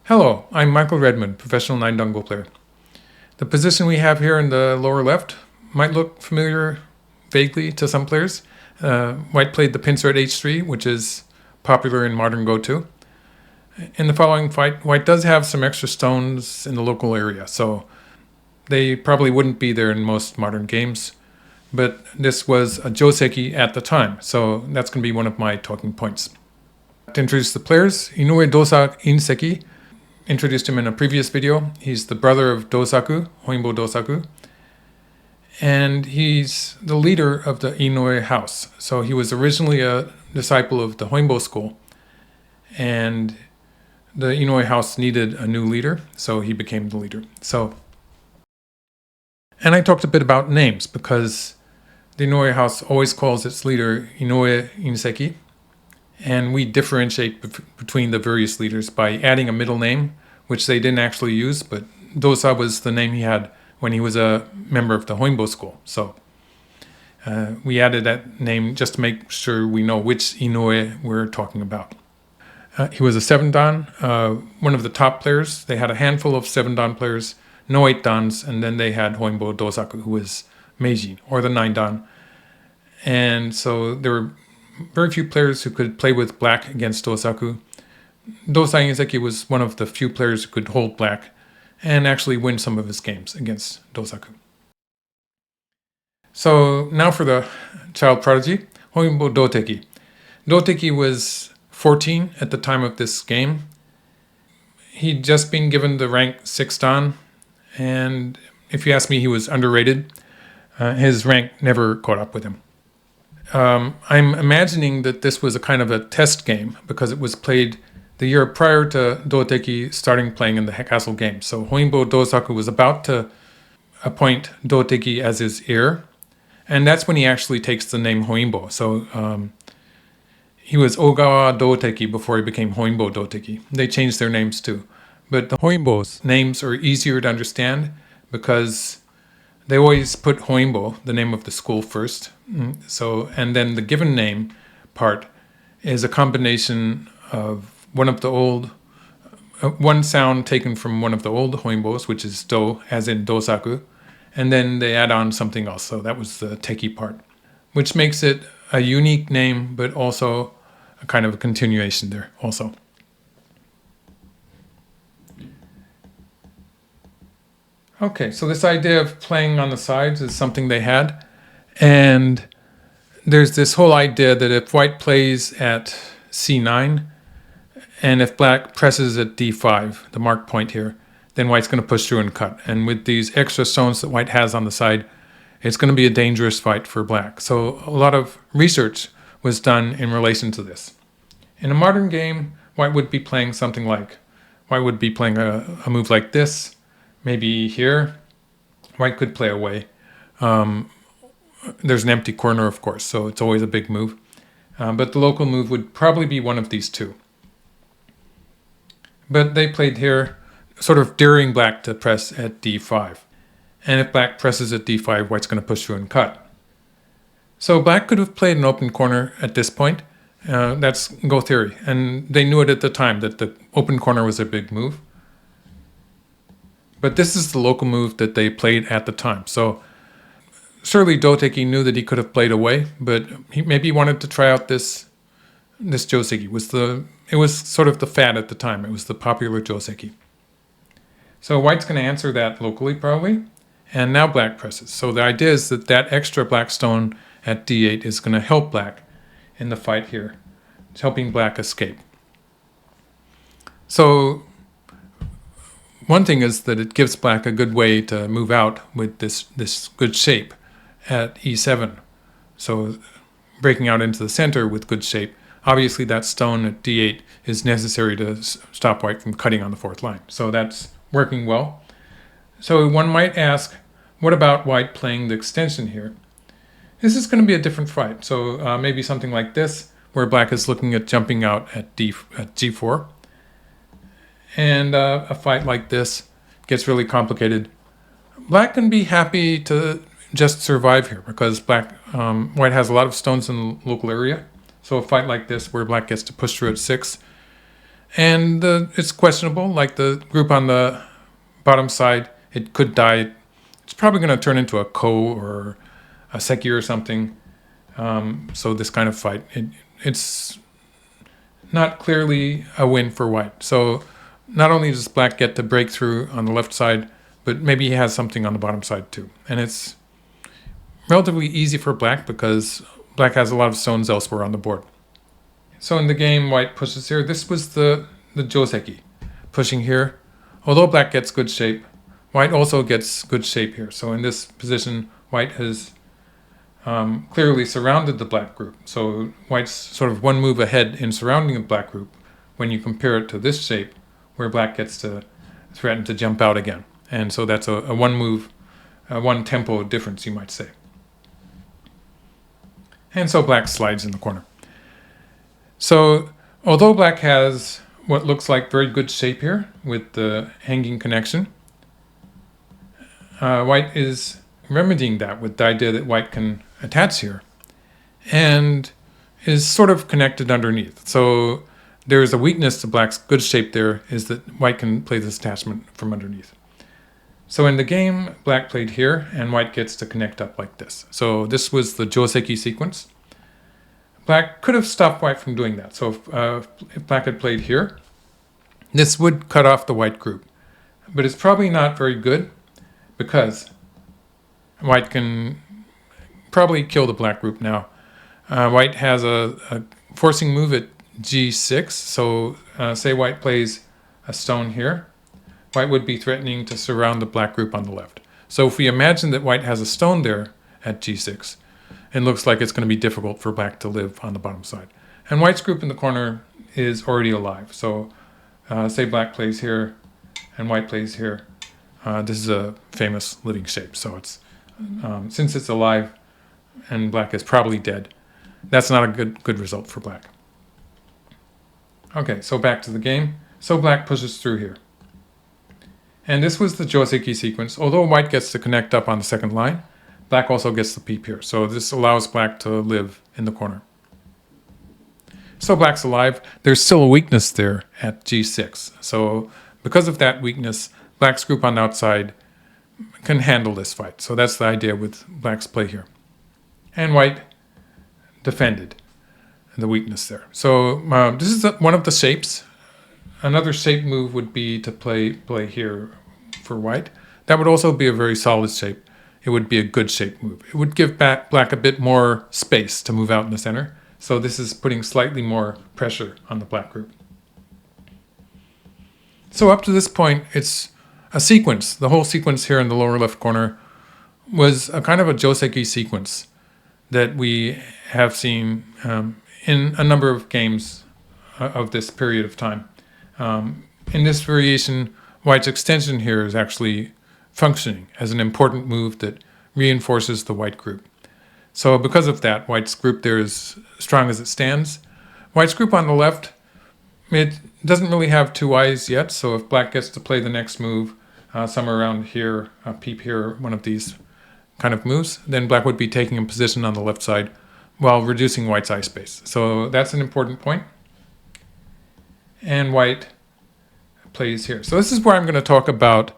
Hello, I'm Michael Redmond, professional 9-dango player. The position we have here in the lower left might look familiar vaguely to some players. White played the pincer at h3, which is popular in modern Go too. In the following fight, White does have some extra stones in the local area, so they probably wouldn't be there in most modern games. But this was a Joseki at the time, so that's going to be one of my talking points. To introduce the players, Inoue Dōsa Inseki. Introduced him in a previous video. He's the brother of Dōsaku, Honinbō Dōsaku. And he's the leader of the Inoue house. So he was originally a disciple of the Honinbō school. And the Inoue house needed a new leader, so he became the leader. And I talked a bit about names, because the Inoue house always calls its leader Inoue Inseki. And we differentiate between the various leaders by adding a middle name, which they didn't actually use, but Dosa was the name he had when he was a member of the Honinbō school. So we added that name just to make sure we know which Inoue we're talking about. He was a 7-dan, one of the top players. They had a handful of 7-dan players, no 8-dans, and then they had Honinbō Dōsaku, who was Meiji, or the 9-dan. And so there were very few players who could play with black against Dōsaku. Dōsa Inseki was one of the few players who could hold black and actually win some of his games against Dōsaku. So now for the Child Prodigy, Honinbō Dōteki. Doteki was 14 at the time of this game. He'd just been given the rank 6-dan, and if you ask me, he was underrated. His rank never caught up with him. I'm imagining that this was a kind of a test game because it was played the year prior to Doteki starting playing in the castle game. So Honinbō Dōsaku was about to appoint Doteki as his heir, and that's when he actually takes the name Honinbō. So he was Ogawa Doteki before he became Honinbō Dōteki. They changed their names too. But the Honinbō's names are easier to understand because they always put Honinbō, the name of the school, first. And then the given name part is a combination of one sound taken from one of the old Honinbōs, which is Do, as in Dōsaku, and then they add on something else. So that was the Teki part, which makes it a unique name, but also a kind of a continuation there also. Okay, so this idea of playing on the sides is something they had. And there's this whole idea that if White plays at c9, and if Black presses at d5, the mark point here, then White's going to push through and cut. And with these extra stones that White has on the side, it's going to be a dangerous fight for Black. So a lot of research was done in relation to this. In a modern game, White would be playing something like, White would be playing a move like this. Maybe here, White could play away. There's an empty corner, of course, so it's always a big move. But the local move would probably be one of these two. But they played here, sort of daring Black to press at d5. And if Black presses at d5, White's going to push through and cut. So Black could have played an open corner at this point. That's Go theory. And they knew it at the time, that the open corner was a big move. But this is the local move that they played at the time. So surely Doteki knew that he could have played away, but maybe he wanted to try out this Joseki. It was sort of the fad at the time. It was the popular Joseki. So White's going to answer that locally probably, and now Black presses. So the idea is that that extra Black stone at d8 is going to help Black in the fight here. It's helping Black escape. So one thing is that it gives Black a good way to move out with this good shape at e7. So breaking out into the center with good shape. Obviously that stone at d8 is necessary to stop White from cutting on the fourth line. So that's working well. So one might ask, what about White playing the extension here? This is going to be a different fight. So maybe something like this, where Black is looking at jumping out at g4. And a fight like this gets really complicated. Black can be happy to just survive here because White has a lot of stones in the local area. So a fight like this where Black gets to push through at 6 And it's questionable, like the group on the bottom side, it could die. It's probably going to turn into a ko or a seki or something. So this kind of fight, it's not clearly a win for white. So not only does black get to break through on the left side, but maybe he has something on the bottom side too. And it's relatively easy for black because black has a lot of stones elsewhere on the board. So in the game, white pushes here. This was the Joseki pushing here. Although black gets good shape, white also gets good shape here. So in this position, white has clearly surrounded the black group. So white's sort of one move ahead in surrounding the black group when you compare it to this shape where black gets to threaten to jump out again. And so that's a one move, one tempo difference, you might say. And so black slides in the corner. So although black has what looks like very good shape here with the hanging connection, white is remedying that with the idea that white can attach here and is sort of connected underneath. So there's a weakness to black's good shape there, is that white can play this attachment from underneath. So in the game, black played here and white gets to connect up like this. So this was the Joseki sequence. Black could have stopped white from doing that. So if black had played here, this would cut off the white group. But it's probably not very good because white can probably kill the black group now. White has a forcing move at g6. So say white plays a stone here, white would be threatening to surround the black group on the left. So if we imagine that white has a stone there at g6, it looks like it's going to be difficult for black to live on the bottom side. And white's group in the corner is already alive. So say black plays here and white plays here. This is a famous living shape. So it's since it's alive and black is probably dead, that's not a good result for black. Okay, so back to the game. So black pushes through here. And this was the Joseki sequence. Although white gets to connect up on the second line, black also gets the peep here. So this allows black to live in the corner. So black's alive. There's still a weakness there at g6. So because of that weakness, black's group on the outside can handle this fight. So that's the idea with black's play here. And white defended the weakness there. So this is one of the shapes. Another shape move would be to play here for white. That would also be a very solid shape. It would be a good shape move. It would give black a bit more space to move out in the center. So this is putting slightly more pressure on the black group. So up to this point, it's a sequence. The whole sequence here in the lower left corner was a kind of a Joseki sequence that we have seen in a number of games of this period of time. In this variation, white's extension here is actually functioning as an important move that reinforces the white group. So because of that, white's group there is strong as it stands. White's group on the left, it doesn't really have two eyes yet, so if black gets to play the next move, somewhere around here, peep here, one of these kind of moves, then black would be taking a position on the left side while reducing white's eye space. So that's an important point. And white plays here. So this is where I'm going to talk about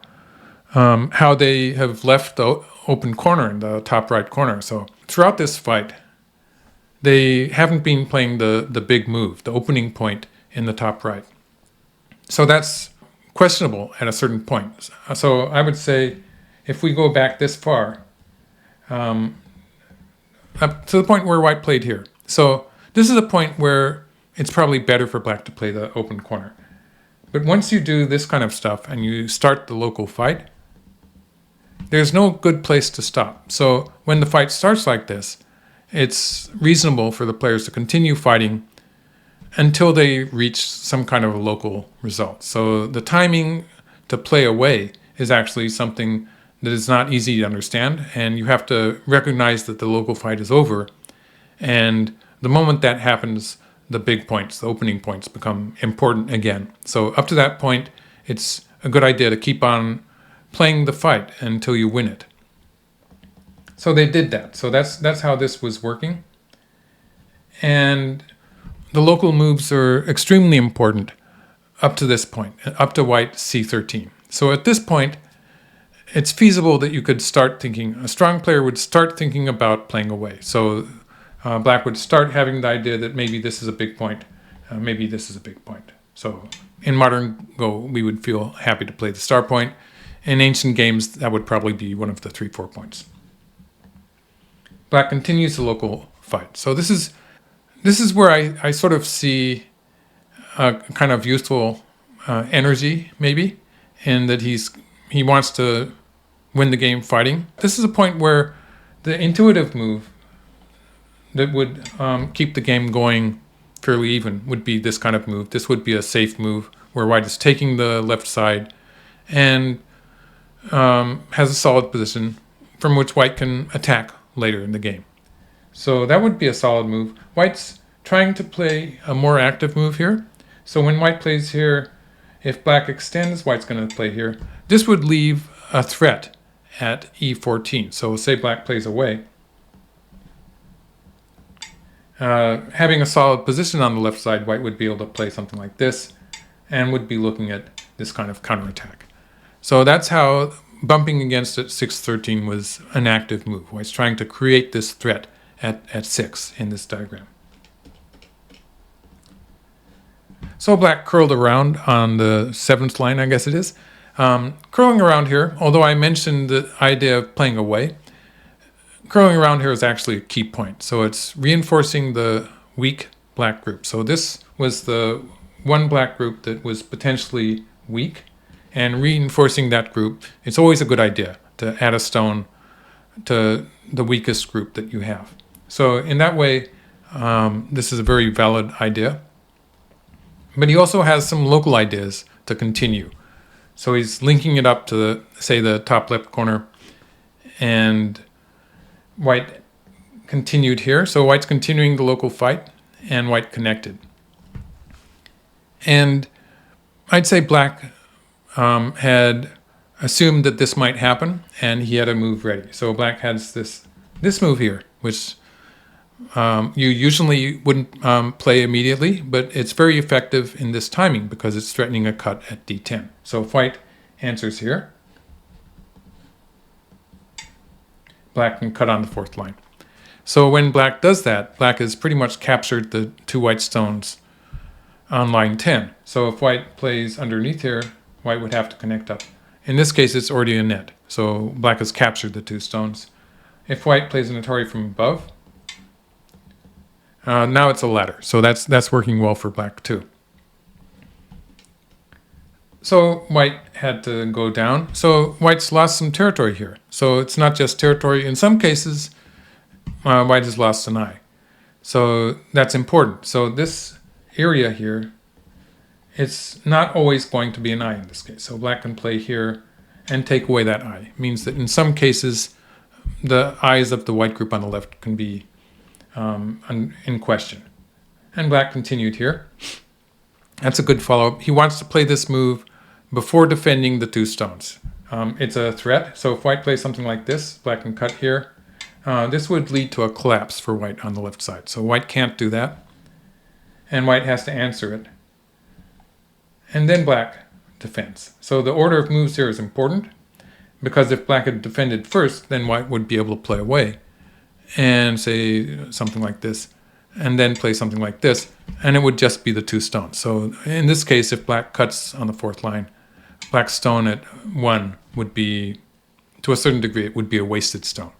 how they have left the open corner in the top right corner. So throughout this fight, they haven't been playing the big move, the opening point in the top right. So that's questionable at a certain point. So I would say if we go back this far, up to the point where white played here. So this is a point where it's probably better for black to play the open corner. But once you do this kind of stuff and you start the local fight, there's no good place to stop. So when the fight starts like this, it's reasonable for the players to continue fighting until they reach some kind of a local result. So the timing to play away is actually something that is not easy to understand, and you have to recognize that the local fight is over, and the moment that happens, the big points, the opening points, become important again. So up to that point, it's a good idea to keep on playing the fight until you win it. So they did that. So that's how this was working. And the local moves are extremely important up to this point, up to white c13. So at this point, it's feasible that you could start thinking, a strong player would start thinking about playing away. So black would start having the idea that maybe this is a big point, maybe this is a big point. So in modern Go, we would feel happy to play the star point. In ancient games, that would probably be one of the 3-4 points. Black continues the local fight. So this is where I sort of see a kind of useful energy, maybe, in that he wants to win the game fighting. This is a point where the intuitive move that would keep the game going fairly even would be this kind of move. This would be a safe move where white is taking the left side and has a solid position from which white can attack later in the game. So that would be a solid move. White's trying to play a more active move here. So when white plays here, if black extends, white's going to play here. This would leave a threat at e14. So say black plays away. Having a solid position on the left side, white would be able to play something like this and would be looking at this kind of counterattack. So that's how bumping against at 613 was an active move. White's trying to create this threat at 6 in this diagram. So black curled around on the 7th line, I guess it is. Curling around here, although I mentioned the idea of playing away, curling around here is actually a key point. So it's reinforcing the weak black group. So this was the one black group that was potentially weak, and reinforcing that group, it's always a good idea to add a stone to the weakest group that you have. So in that way, this is a very valid idea. But he also has some local ideas to continue. So he's linking it up to, say, the top left corner, and white continued here. So white's continuing the local fight, and white connected. And I'd say black had assumed that this might happen, and he had a move ready. So black has this move here, which you usually wouldn't play immediately, but it's very effective in this timing because it's threatening a cut at d10. So if white answers here, black can cut on the 4th line. So when black does that, black has pretty much captured the 2 white stones on line 10. So if white plays underneath here, white would have to connect up. In this case, it's already a net. So black has captured the 2 stones. If white plays an Atari from above, now it's a ladder. So that's working well for black too. So white had to go down. So white's lost some territory here. So it's not just territory. In some cases, white has lost an eye. So that's important. So this area here, it's not always going to be an eye in this case. So black can play here and take away that eye. It means that in some cases, the eyes of the white group on the left can be in question. And black continued here. That's a good follow-up. He wants to play this move before defending the 2 stones. It's a threat. So if white plays something like this, black can cut here. This would lead to a collapse for white on the left side. So white can't do that. And white has to answer it. And then black defends. So the order of moves here is important, because if black had defended first, then white would be able to play away and say something like this, and then play something like this, and it would just be the 2 stones. So in this case, if black cuts on the 4th line, black's stone at 1 would be, to a certain degree, it would be a wasted stone.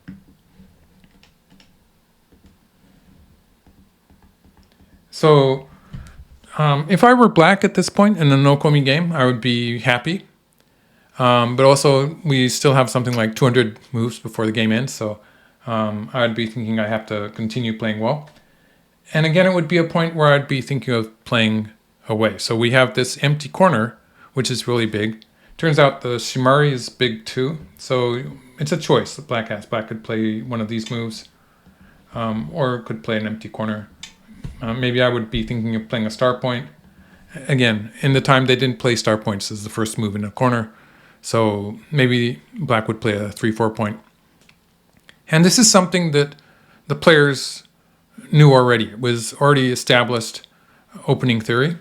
So if I were black at this point in a no-komi game, I would be happy. But also, we still have something like 200 moves before the game ends, so I would be thinking I have to continue playing well. And again, it would be a point where I'd be thinking of playing away. So we have this empty corner, which is really big. Turns out the shimari is big too, so it's a choice that black has. Black could play one of these moves, or could play an empty corner. Maybe I would be thinking of playing a star point. Again, in the time they didn't play star points as the first move in a corner, so maybe black would play a 3-4 point. And this is something that the players knew already. It was already established opening theory.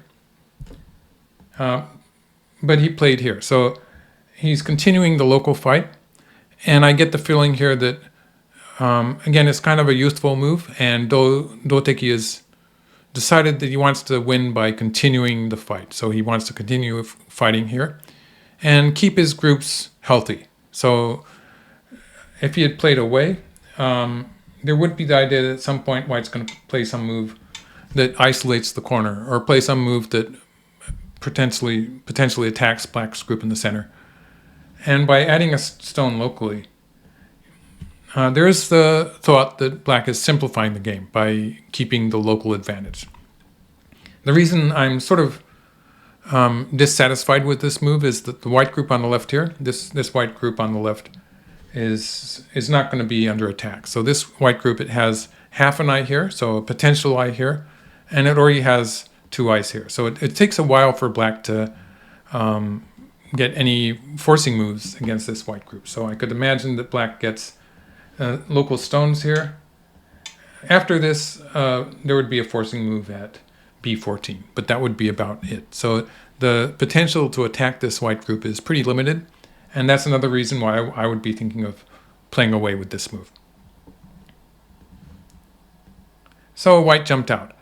but he played here. So he's continuing the local fight. And I get the feeling here that, again, it's kind of a youthful move. And Doteki has decided that he wants to win by continuing the fight. So he wants to continue fighting here and keep his groups healthy. So if he had played away, there would be the idea that at some point White's going to play some move that isolates the corner, or play some move that potentially attacks Black's group in the center. And by adding a stone locally, there is the thought that Black is simplifying the game by keeping the local advantage. The reason I'm sort of dissatisfied with this move is that the white group on the left here, this white group on the left, is not going to be under attack. So this white group, it has half an eye here, so a potential eye here, and it already has 2 eyes here. So it takes a while for Black to get any forcing moves against this white group. So I could imagine that Black gets local stones here. After this, there would be a forcing move at B14, but that would be about it. So the potential to attack this white group is pretty limited, and that's another reason why I would be thinking of playing away with this move. So White jumped out.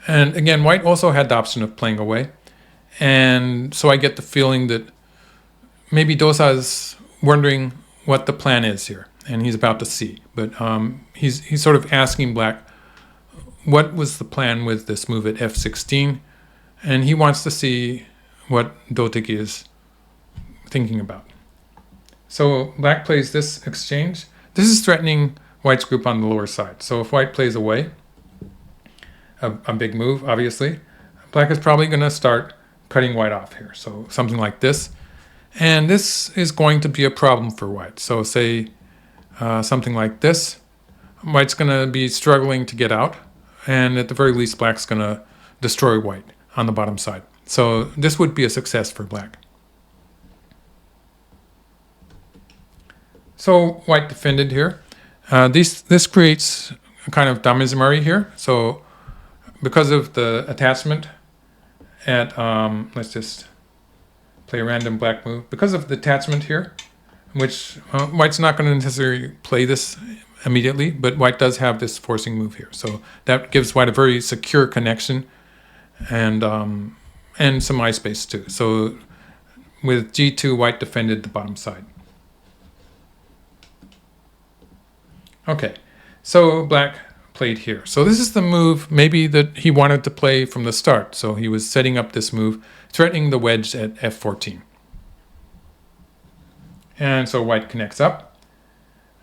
And again, White also had the option of playing away. And so I get the feeling that maybe Dosa is wondering what the plan is here, and he's about to see. But he's sort of asking Black what was the plan with this move at F16, and he wants to see what Doteki is thinking about. So Black plays this exchange. This is threatening White's group on the lower side. So if White plays away, a big move, obviously, Black is probably going to start cutting White off here. So something like this. And this is going to be a problem for White. So say something like this. White's going to be struggling to get out. And at the very least, Black's going to destroy White on the bottom side. So this would be a success for Black. So White defended here. This creates a kind of damizumari here. So because of the attachment at, let's just play a random Black move. Because of the attachment here, which White's not going to necessarily play this immediately, but White does have this forcing move here. So that gives White a very secure connection and some eye space too. So with G2, White defended the bottom side. Okay, so Black played here. So this is the move maybe that he wanted to play from the start. So he was setting up this move, threatening the wedge at F14. And so White connects up.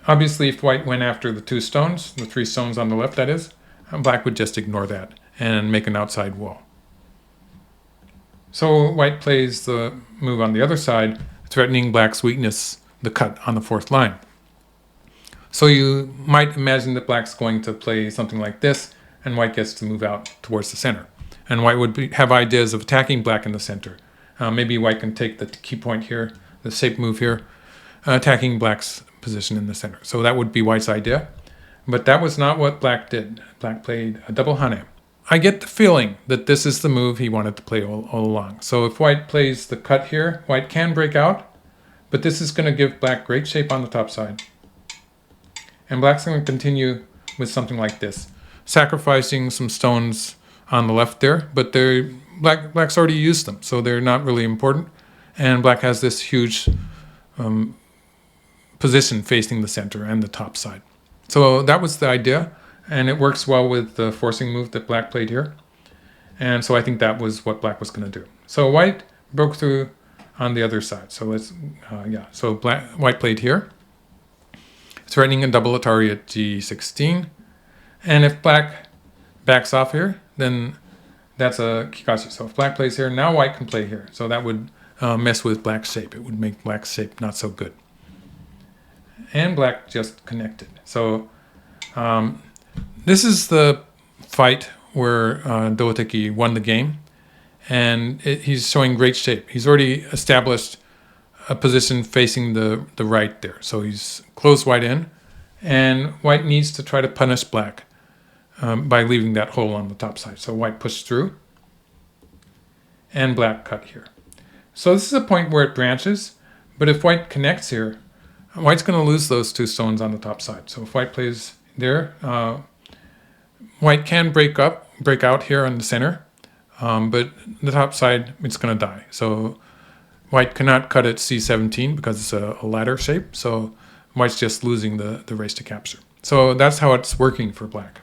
Obviously, if White went after the 2 stones, the 3 stones on the left, that is, Black would just ignore that and make an outside wall. So White plays the move on the other side, threatening Black's weakness, the cut on the 4th line. So you might imagine that Black's going to play something like this, and White gets to move out towards the center. And White would have ideas of attacking Black in the center. Maybe White can take the key point here, the shape move here, attacking Black's position in the center. So that would be White's idea. But that was not what Black did. Black played a double hane. I get the feeling that this is the move he wanted to play all along. So if White plays the cut here, White can break out, but this is going to give Black great shape on the top side. And Black's going to continue with something like this, sacrificing some stones on the left there, but Black's already used them, so they're not really important. And Black has this huge position facing the center and the top side. So that was the idea, and it works well with the forcing move that Black played here. And so I think that was what Black was going to do. So White broke through on the other side. So let's, so White played here, threatening a double Atari at G16. And if Black backs off here, then that's a Kikashi. So if Black plays here, now White can play here. So that would mess with Black's shape. It would make Black's shape not so good. And Black just connected. So this is the fight where Doteki won the game. And he's showing great shape. He's already established a position facing the right there. So he's closed White in. And White needs to try to punish Black by leaving that hole on the top side. So White pushed through. And Black cut here. So this is a point where it branches, but if white connects here, white's going to lose those 2 stones on the top side. So if white plays there, white can break out here on the center, but the top side, it's going to die. So white cannot cut at c17 because it's a ladder shape, so white's just losing the race to capture. So that's how it's working for black.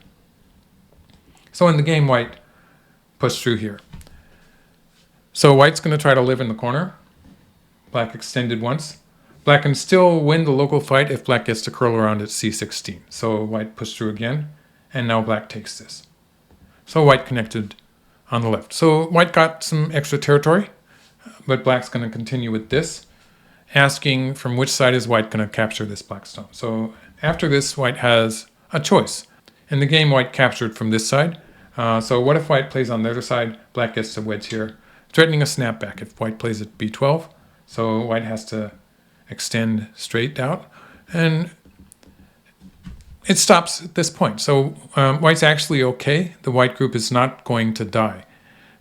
So in the game, white pushed through here. So white's going to try to live in the corner. Black extended once. Black can still win the local fight if black gets to curl around at c16. So white pushed through again, and now black takes this. So white connected on the left. So white got some extra territory, but black's going to continue with this, asking from which side is white going to capture this black stone. So after this, white has a choice. In the game, white captured from this side. So what if white plays on the other side? Black gets to wedge here, threatening a snapback if white plays at b12. So white has to extend straight out, and it stops at this point. So white's actually okay. The white group is not going to die,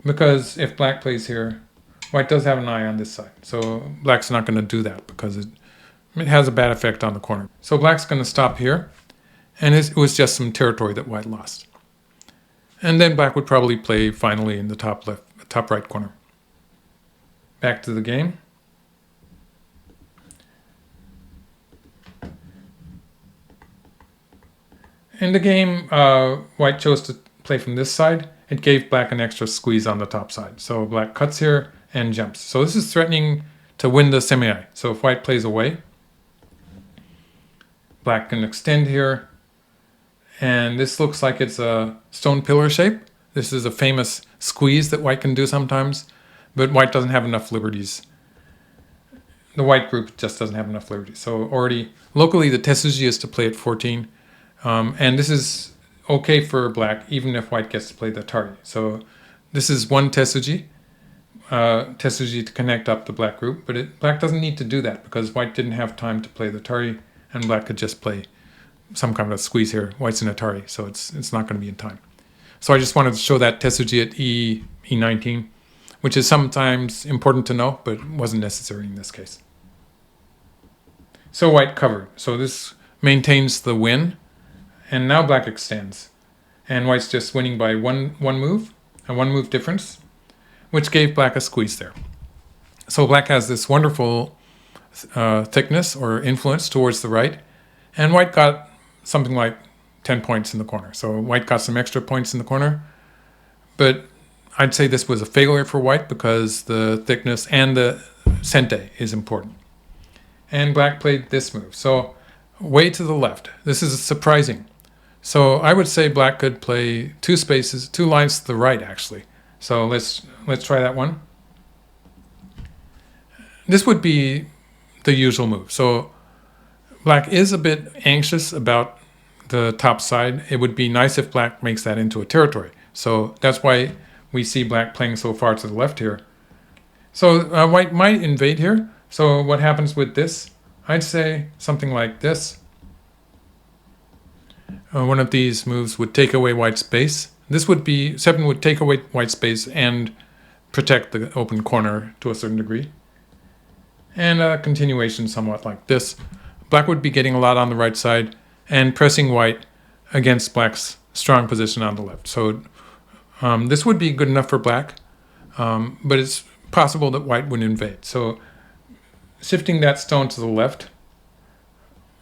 because if black plays here, white does have an eye on this side. So black's not going to do that because it has a bad effect on the corner. So black's going to stop here, and it was just some territory that white lost. And then black would probably play finally in the top right corner. Back to the game. In the game, white chose to play from this side. It gave black an extra squeeze on the top side. So black cuts here and jumps. So this is threatening to win the semi-eye. So if white plays away, black can extend here. And this looks like it's a stone pillar shape. This is a famous squeeze that white can do sometimes, but white doesn't have enough liberties. The white group just doesn't have enough liberties. So already, locally, the Tetsuji is to play at 14. And this is okay for black, even if white gets to play the Tari. So this is one Tetsuji to connect up the black group, but black doesn't need to do that because white didn't have time to play the Tari, and black could just play some kind of a squeeze here. White's in a Tari, so it's not going to be in time. So I just wanted to show that Tetsuji at E19, which is sometimes important to know, but wasn't necessary in this case. So white covered. So this maintains the win. And now black extends. And white's just winning by one move, a 1 move difference, which gave black a squeeze there. So black has this wonderful thickness or influence towards the right. And white got something like 10 points in the corner. So white got some extra points in the corner. But I'd say this was a failure for white because the thickness and the sente is important. And black played this move. So way to the left. This is surprising. So I would say black could play 2 lines to the right, actually. So let's try that one. This would be the usual move. So black is a bit anxious about the top side. It would be nice if black makes that into a territory. So that's why we see black playing so far to the left here. So white might invade here. So what happens with this? I'd say something like this. One of these moves would take away white's space. This would be, 7 would take away white's space and protect the open corner to a certain degree. And a continuation somewhat like this. Black would be getting a lot on the right side and pressing white against black's strong position on the left. So this would be good enough for black, but it's possible that white would invade. So shifting that stone to the left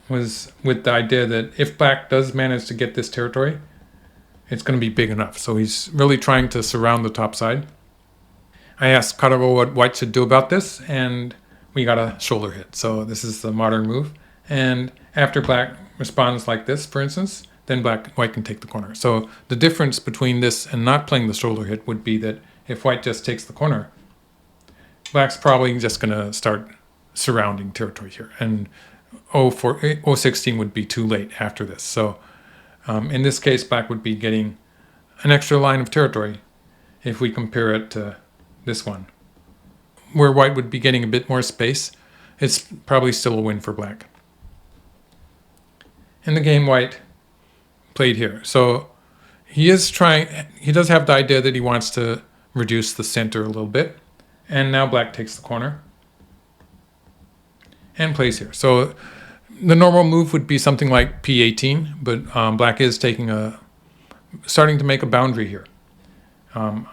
was with the idea that if black does manage to get this territory, it's going to be big enough. So he's really trying to surround the top side. I asked Karago what white should do about this, and we got a shoulder hit. So this is the modern move. And after black responds like this, for instance, then white can take the corner. So the difference between this and not playing the shoulder hit would be that if white just takes the corner, black's probably just going to start surrounding territory here. And 016 would be too late after this. So in this case, black would be getting an extra line of territory if we compare it to this one, where white would be getting a bit more space. It's probably still a win for black. In the game, white played here. So he does have the idea that he wants to reduce the center a little bit. And now black takes the corner and plays here. So the normal move would be something like p18, but black is starting to make a boundary here on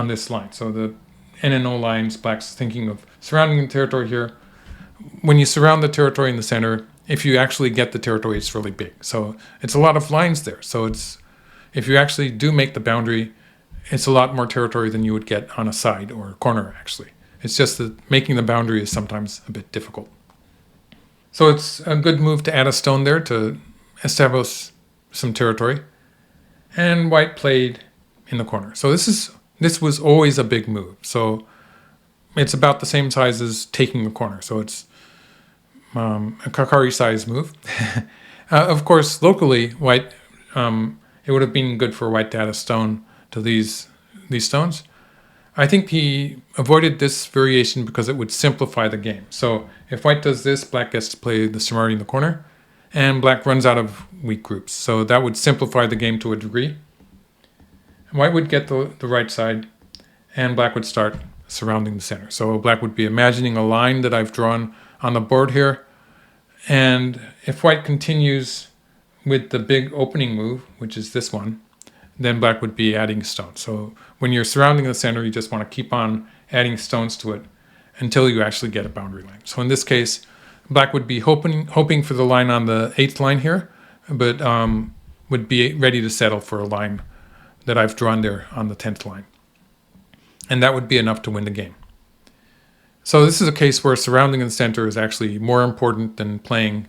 this line. So the N and O lines, black's thinking of surrounding the territory here. When you surround the territory in the center, if you actually get the territory, it's really big. So it's a lot of lines there. So if you actually do make the boundary, it's a lot more territory than you would get on a side or a corner, actually. It's just that making the boundary is sometimes a bit difficult. So it's a good move to add a stone there to establish some territory. And white played in the corner. So this was always a big move. So it's about the same size as taking the corner. So it's a Kakari size move. Of course, locally, white, it would have been good for white to add a stone to these stones. I think he avoided this variation because it would simplify the game. So if white does this, black gets to play the Shimari in the corner, and black runs out of weak groups. So that would simplify the game to a degree. White would get the right side, and black would start surrounding the center. So black would be imagining a line that I've drawn on the board here. And if white continues with the big opening move, which is this one, then black would be adding stones. So when you're surrounding the center, you just want to keep on adding stones to it until you actually get a boundary line. So in this case, black would be hoping for the line on the 8th line here, but would be ready to settle for a line that I've drawn there on the 10th line. And that would be enough to win the game. So this is a case where surrounding the center is actually more important than playing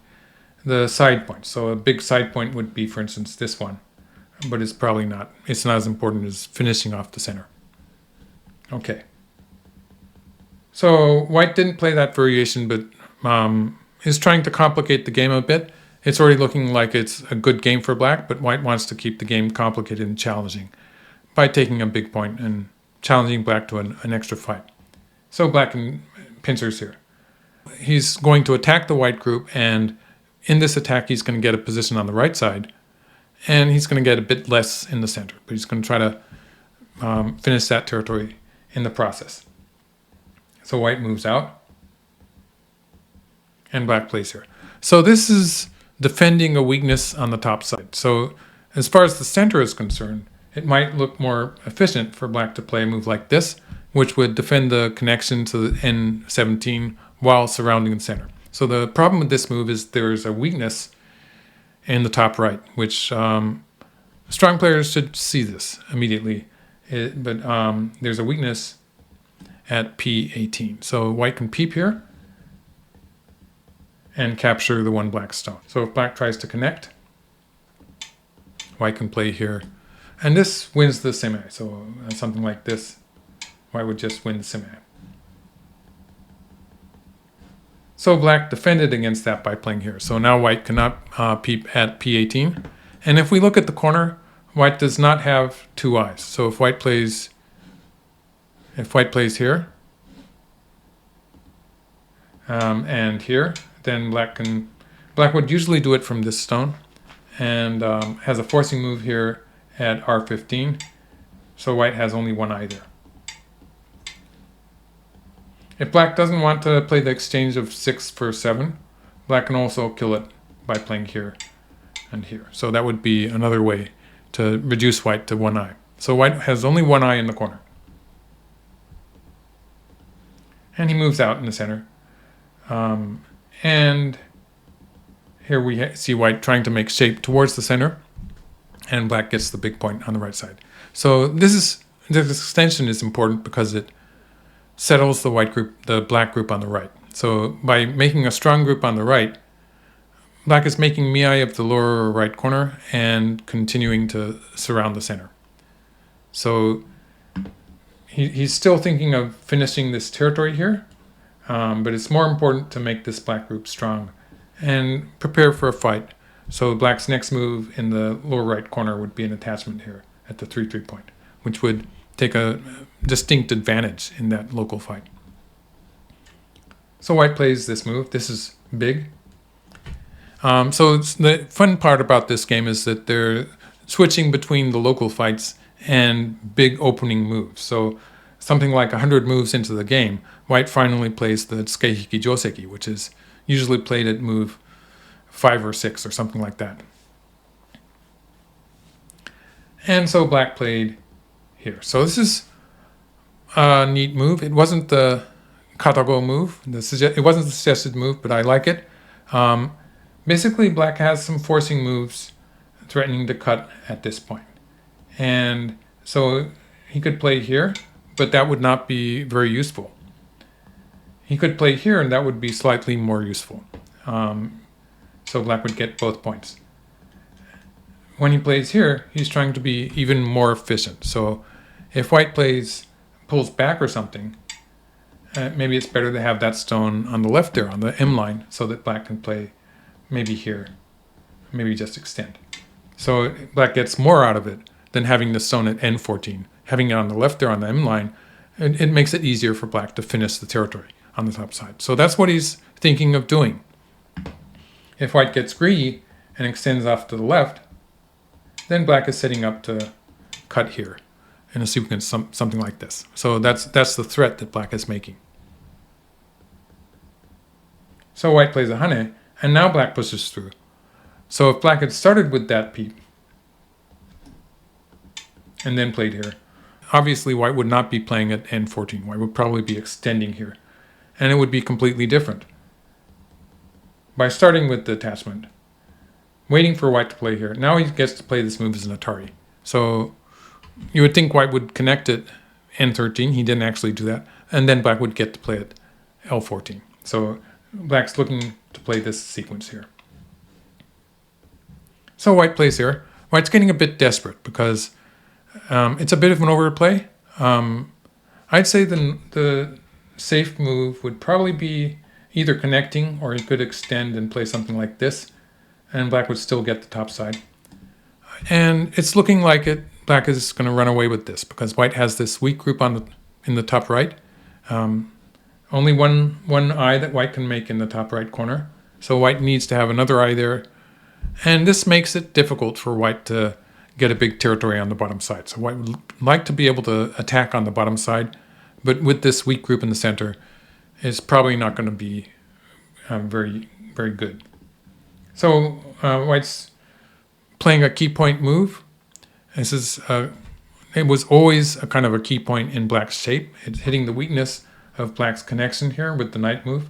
the side points. So a big side point would be, for instance, this one. But it's not as important as finishing off the center. Okay. So white didn't play that variation, but is trying to complicate the game a bit. It's already looking like it's a good game for black, but white wants to keep the game complicated and challenging by taking a big point and challenging black to an extra fight. So black can pincers here. He's going to attack the white group, and in this attack he's going to get a position on the right side, and he's going to get a bit less in the center, but he's going to try to finish that territory in the process. So white moves out, and black plays here. So this is defending a weakness on the top side. So as far as the center is concerned, it might look more efficient for black to play a move like this, which would defend the connection to the N17 while surrounding the center. So the problem with this move is there's a weakness in the top right, which strong players should see this immediately. But there's a weakness at P18. So white can peep here and capture the one black stone. So if black tries to connect, white can play here. And this wins the semi. So something like this, white would just win the semi. So black defended against that by playing here. So now white cannot peep at P18. And if we look at the corner, white does not have two eyes. So if white plays here and here, then black would usually do it from this stone, and has a forcing move here at R15. So white has only one eye there. If black doesn't want to play the exchange of 6 for 7, black can also kill it by playing here and here. So that would be another way to reduce white to one eye. So white has only one eye in the corner. And he moves out in the center. And here we see white trying to make shape towards the center, and black gets the big point on the right side. So this extension is important because it settles the black group on the right. So by making a strong group on the right, black is making miai of the lower right corner and continuing to surround the center. So he's still thinking of finishing this territory here, but it's more important to make this black group strong and prepare for a fight. So black's next move in the lower right corner would be an attachment here at the 3-3 point, which would take a distinct advantage in that local fight. So white plays this move. This is big. So the fun part about this game is that they're switching between the local fights and big opening moves. So something like 100 moves into the game, white finally plays the Tsukehiki Joseki, which is usually played at move 5 or 6 or something like that. And so black played here. So this is a neat move. It wasn't the katago move. It wasn't the suggested move, but I like it. Basically, black has some forcing moves threatening to cut at this point. And so he could play here, but that would not be very useful. He could play here, and that would be slightly more useful. So black would get both points. When he plays here, he's trying to be even more efficient. So if white pulls back or something, maybe it's better to have that stone on the left there, on the M line, so that black can play maybe here, maybe just extend. So black gets more out of it than having the stone at N14. Having it on the left there on the M line, it makes it easier for black to finish the territory on the top side. So that's what he's thinking of doing. If white gets greedy and extends off to the left, then black is setting up to cut here in a sequence, something like this. So that's the threat that black is making. So white plays a hane, and now black pushes through. So if black had started with that peep and then played here, obviously white would not be playing at N14. White would probably be extending here, and it would be completely different. By starting with the attachment, waiting for white to play here, now he gets to play this move as an Atari. So you would think white would connect at N13. He didn't actually do that. And then black would get to play at L14. So black's looking to play this sequence here. So white plays here. White's getting a bit desperate because it's a bit of an overplay. I'd say the safe move would probably be either connecting, or he could extend and play something like this, and black would still get the top side. And it's looking like black is going to run away with this because white has this weak group in the top right. Only one eye that white can make in the top right corner. So white needs to have another eye there. And this makes it difficult for white to get a big territory on the bottom side. So white would like to be able to attack on the bottom side, but with this weak group in the center, it's probably not going to be very, very good. So white's playing a key point move. This is it was always a kind of a key point in black's shape. It's hitting the weakness of black's connection here with the knight move.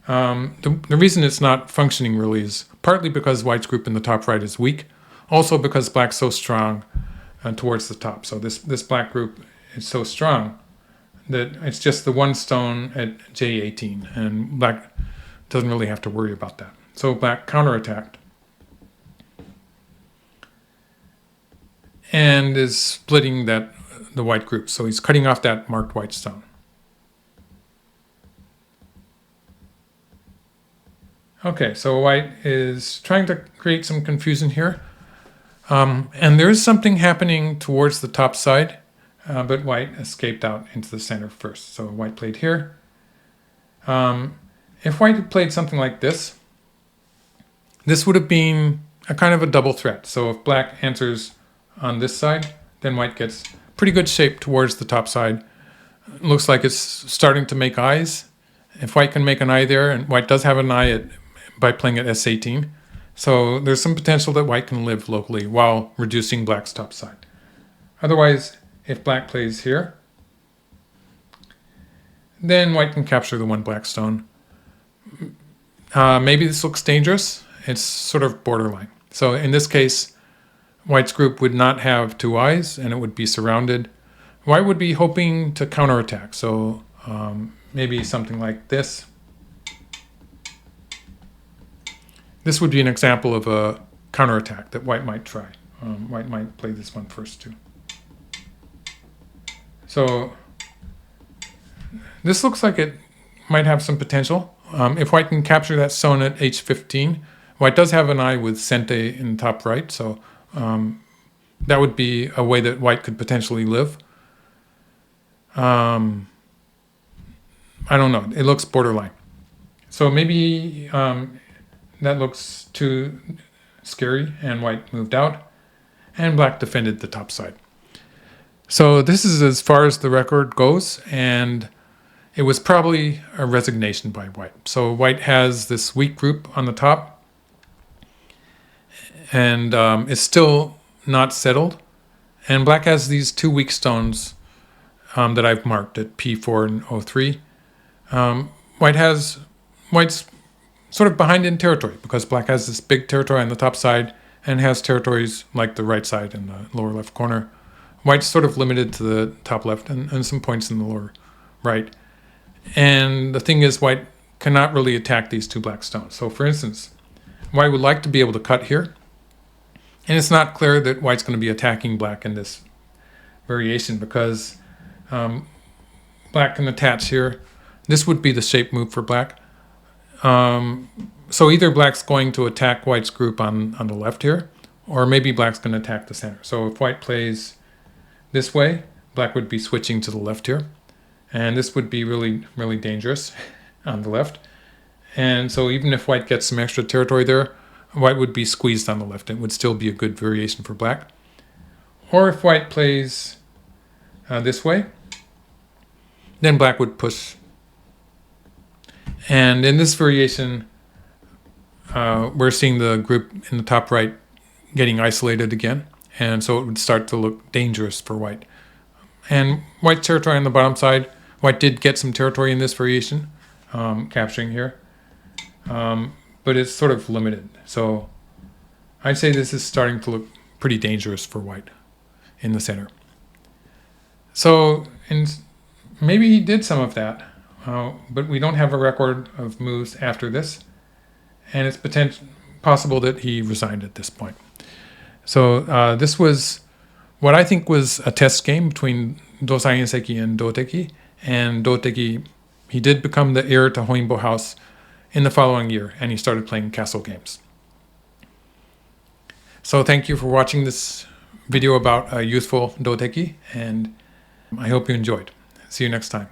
The reason it's not functioning really is partly because white's group in the top right is weak, also because black's so strong towards the top. So this black group is so strong that it's just the one stone at J18, and black doesn't really have to worry about that. So black counterattacked and is splitting the white group. So he's cutting off that marked white stone. Okay, so white is trying to create some confusion here. And there is something happening towards the top side, but white escaped out into the center first. So white played here. If white had played something like this, this would have been a kind of a double threat. So if black answers on this side, then white gets pretty good shape towards the top side. It looks like it's starting to make eyes. If white can make an eye there, and white does have an eye by playing at S18, so there's some potential that white can live locally while reducing black's top side. Otherwise, if black plays here, then white can capture the one black stone. Maybe this looks dangerous. It's sort of borderline. So in this case, white's group would not have two eyes, and it would be surrounded. White would be hoping to counterattack. So maybe something like this. This would be an example of a counterattack that white might try. White might play this one first too. So this looks like it might have some potential. If white can capture that stone at H15, white does have an eye with Sente in the top right, so that would be a way that white could potentially live. I don't know. It looks borderline. So maybe that looks too scary, and white moved out, and black defended the top side. So this is as far as the record goes, and it was probably a resignation by white. So white has this weak group on the top, and it's still not settled. And black has these two weak stones that I've marked at P4 and O3. White's sort of behind in territory because black has this big territory on the top side and has territories like the right side and the lower left corner. White's sort of limited to the top left and some points in the lower right. And the thing is, white cannot really attack these two black stones. So for instance, white would like to be able to cut here. And it's not clear that white's going to be attacking black in this variation because black can attach here. This would be the shape move for black. So either black's going to attack white's group on the left here, or maybe black's going to attack the center. So if white plays this way, black would be switching to the left here. And this would be really, really dangerous on the left. And so even if white gets some extra territory there, white would be squeezed on the left. It would still be a good variation for black. Or if white plays this way, then black would push. And in this variation, we're seeing the group in the top right getting isolated again. And so it would start to look dangerous for white. And white's territory on the bottom side, white did get some territory in this variation, capturing here. But it's sort of limited. So I'd say this is starting to look pretty dangerous for white in the center. So maybe he did some of that, but we don't have a record of moves after this. And it's possible that he resigned at this point. So this was what I think was a test game between Dōsa Inseki and Doteki. And Doteki, he did become the heir to Honinbō House in the following year, and he started playing castle games. So thank you for watching this video about a youthful Doteki, and I hope you enjoyed. See you next time.